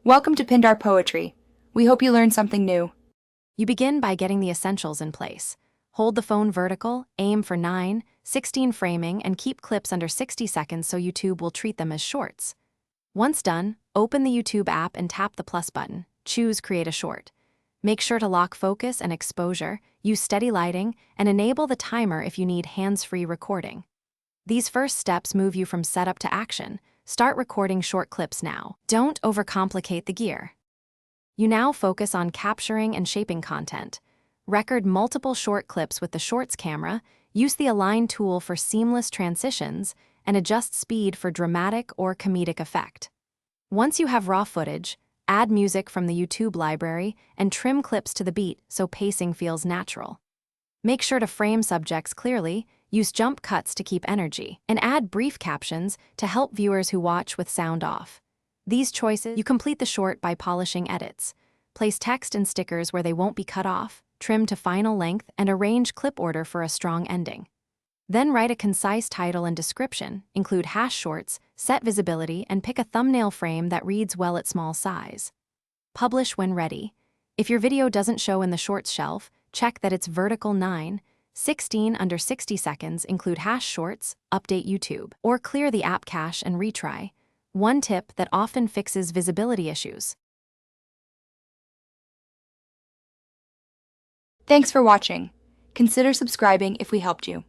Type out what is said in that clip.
Welcome to Pindar Poetry. We hope you learned something new. You begin by getting the essentials in place. Hold the phone vertical, aim for 9:16 framing, and keep clips under 60 seconds so YouTube will treat them as shorts. Once done, open the YouTube app and tap the plus button. Choose Create a Short. Make sure to lock focus and exposure, use steady lighting, and enable the timer if you need hands-free recording. These first steps move you from setup to action. Start recording short clips now. Don't overcomplicate the gear. You now focus on capturing and shaping content. Record multiple short clips with the Shorts camera, use the Align tool for seamless transitions, and adjust speed for dramatic or comedic effect. Once you have raw footage, add music from the YouTube library and trim clips to the beat so pacing feels natural. Make sure to frame subjects clearly, use jump cuts to keep energy, and add brief captions to help viewers who watch with sound off. These choices, you complete the short by polishing edits. Place text and stickers where they won't be cut off, trim to final length, and arrange clip order for a strong ending. Then write a concise title and description, include hash shorts, set visibility, and pick a thumbnail frame that reads well at small size. Publish when ready. If your video doesn't show in the shorts shelf, check that it's vertical 9:16 under 60 seconds, include hash shorts, update YouTube, or clear the app cache and retry. One tip that often fixes visibility issues. Thanks for watching. Consider subscribing if we helped you.